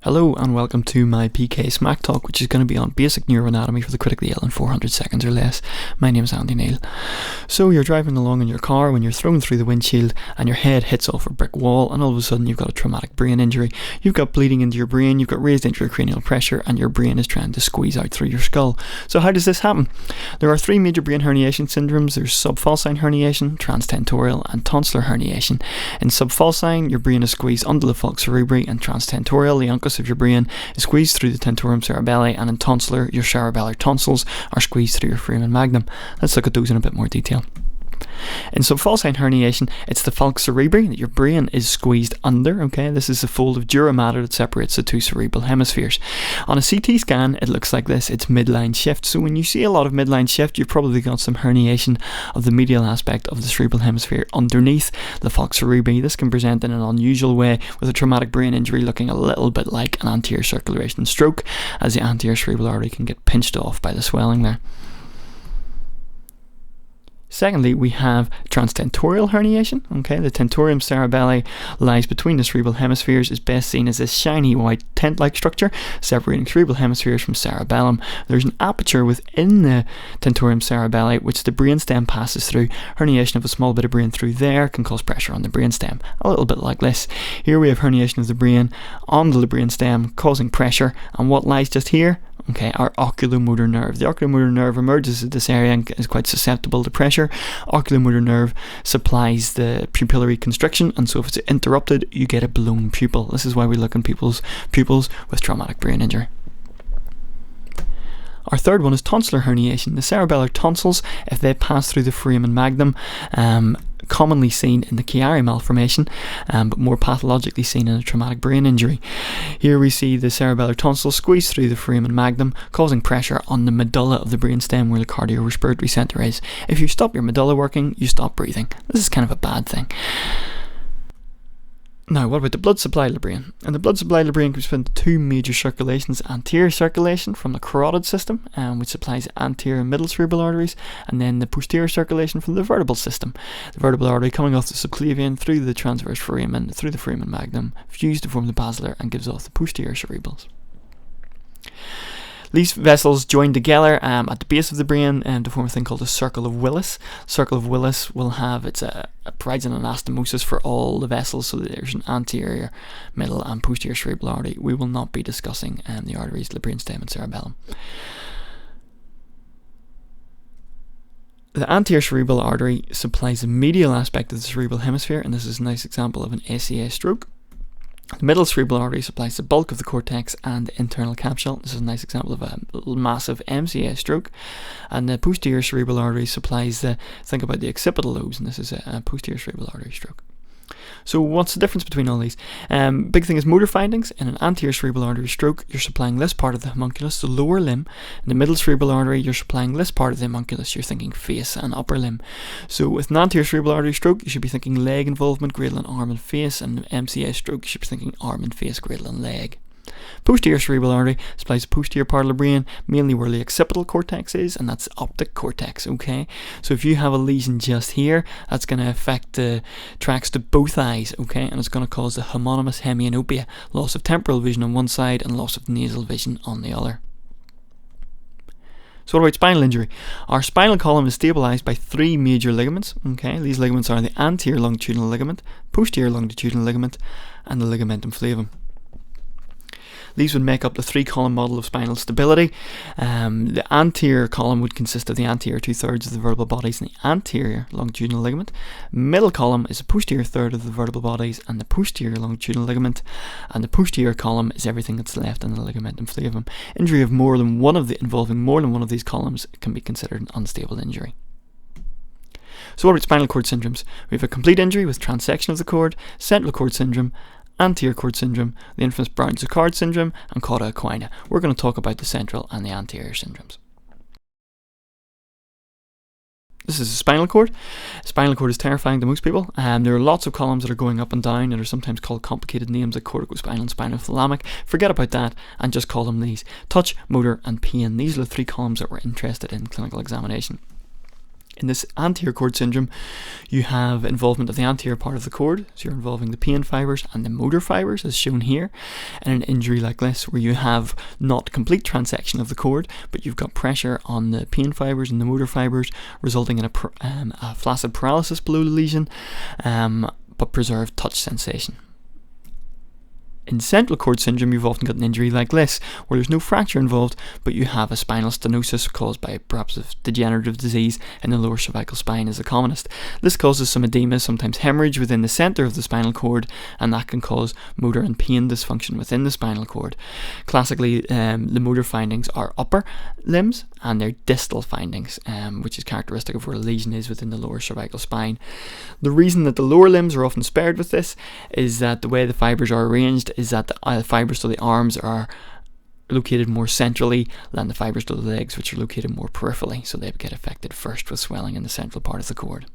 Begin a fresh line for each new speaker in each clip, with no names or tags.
Hello and welcome to my PK Smack Talk, which is going to be on basic neuroanatomy for the critically ill in 400 seconds or less. My name is Andy Neal. So you're driving along in your car when you're thrown through the windshield and your head hits off a brick wall, and all of a sudden you've got a traumatic brain injury. You've got bleeding into your brain, you've got raised intracranial pressure, and your brain is trying to squeeze out through your skull. So how does this happen? There are three major brain herniation syndromes. There's SubFalcine Herniation, TransTentorial, and Tonsillar Herniation. In SubFalcine, your brain is squeezed under the falx cerebri, and TransTentorial, the uncus of your brain, is squeezed through the tentorium cerebelli, and in tonsillar, your cerebellar tonsils are squeezed through your foramen magnum. Let's look at those in a bit more detail. In SubFalcine herniation, it's the falx cerebri that your brain is squeezed under. Okay, this is a fold of dura mater that separates the two cerebral hemispheres. On a CT scan, it looks like this. It's midline shift. So when you see a lot of midline shift, you've probably got some herniation of the medial aspect of the cerebral hemisphere underneath the falx cerebri. This can present in an unusual way, with a traumatic brain injury looking a little bit like an anterior circulation stroke, as the anterior cerebral artery can get pinched off by the swelling there. Secondly, we have TransTentorial herniation. Okay, the tentorium cerebelli lies between the cerebral hemispheres, is best seen as this shiny white tent-like structure separating cerebral hemispheres from cerebellum. There's an aperture within the tentorium cerebelli which the brainstem passes through. Herniation of a small bit of brain through there can cause pressure on the brainstem, a little bit like this. Here we have herniation of the brain onto the brainstem, causing pressure, and what lies just here? Okay, our oculomotor nerve. The oculomotor nerve emerges at this area and is quite susceptible to pressure. Oculomotor nerve supplies the pupillary constriction, and so if it's interrupted, you get a blown pupil. This is why we look in people's pupils with traumatic brain injury. Our third one is tonsillar herniation. The cerebellar tonsils, if they pass through the foramen magnum, commonly seen in the Chiari malformation, but more pathologically seen in a traumatic brain injury. Here we see the cerebellar tonsils squeeze through the foramen magnum, causing pressure on the medulla of the brainstem where the cardiorespiratory centre is. If you stop your medulla working, you stop breathing. This is kind of a bad thing. Now, what about the blood supply to the brain? And the blood supply to the brain can be split into two major circulations: anterior circulation from the carotid system, which supplies the anterior and middle cerebral arteries, and then the posterior circulation from the vertebral system. The vertebral artery coming off the subclavian through the transverse foramen, through the foramen magnum, fused to form the basilar, and gives off the posterior cerebrals. These vessels join together at the base of the brain to form a thing called a circle of Willis. Circle of Willis will have provides an anastomosis for all the vessels, so that there's an anterior, middle, and posterior cerebral artery. We will not be discussing the arteries, the brainstem, and cerebellum. The anterior cerebral artery supplies the medial aspect of the cerebral hemisphere, and this is a nice example of an ACA stroke. The middle cerebral artery supplies the bulk of the cortex and the internal capsule. This is a nice example of a little massive MCA stroke. And the posterior cerebral artery supplies think about the occipital lobes, and this is a posterior cerebral artery stroke. So what's the difference between all these? Big thing is motor findings. In an anterior cerebral artery stroke, you're supplying this part of the homunculus, the lower limb. In the middle cerebral artery, you're supplying this part of the homunculus. You're thinking face and upper limb. So with an anterior cerebral artery stroke, you should be thinking leg involvement greater than arm and face, and MCA stroke, you should be thinking arm and face greater than leg. Posterior cerebral artery supplies the posterior part of the brain, mainly where the occipital cortex is, and that's the optic cortex. Okay, so if you have a lesion just here, that's going to affect the tracts to both eyes. Okay, and it's going to cause the homonymous hemianopia, loss of temporal vision on one side and loss of nasal vision on the other. So what about spinal injury? Our spinal column is stabilised by three major ligaments. Okay, these ligaments are the anterior longitudinal ligament, posterior longitudinal ligament, and the ligamentum flavum. These would make up the three-column model of spinal stability. The anterior column would consist of the anterior two-thirds of the vertebral bodies and the anterior longitudinal ligament. Middle column is the posterior third of the vertebral bodies and the posterior longitudinal ligament. And the posterior column is everything that's left in the ligamentum flavum. Injury of involving more than one of these columns can be considered an unstable injury. So what about spinal cord syndromes? We have a complete injury with transection of the cord, central cord syndrome, anterior cord syndrome, the infamous Brown-Séquard syndrome, and cauda equina. We're going to talk about the central and the anterior syndromes. This is the spinal cord. Spinal cord is terrifying to most people. There are lots of columns that are going up and down that are sometimes called complicated names like corticospinal and spinothalamic. Forget about that and just call them these: touch, motor, and pain. These are the three columns that we're interested in clinical examination. In this anterior cord syndrome, you have involvement of the anterior part of the cord, so you're involving the pain fibers and the motor fibers, as shown here. And an injury like this, where you have not complete transection of the cord, but you've got pressure on the pain fibers and the motor fibers, resulting in a flaccid paralysis below the lesion, but preserved touch sensation. In central cord syndrome, you've often got an injury like this, where there's no fracture involved, but you have a spinal stenosis caused by perhaps a degenerative disease in the lower cervical spine is the commonest. This causes some edema, sometimes hemorrhage within the centre of the spinal cord, and that can cause motor and pain dysfunction within the spinal cord. Classically, the motor findings are upper limbs, and they're distal findings, which is characteristic of where a lesion is within the lower cervical spine. The reason that the lower limbs are often spared with this is that the way the fibres are arranged is that the fibres to the arms are located more centrally than the fibres to the legs, which are located more peripherally, so they get affected first with swelling in the central part of the cord.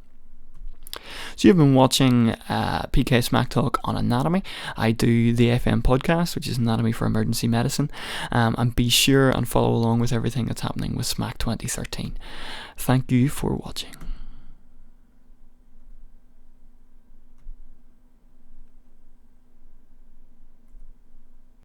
So you've been watching PK Smack Talk on anatomy. I do the FM podcast, which is Anatomy for Emergency Medicine, and be sure and follow along with everything that's happening with Smack 2013. Thank you for watching.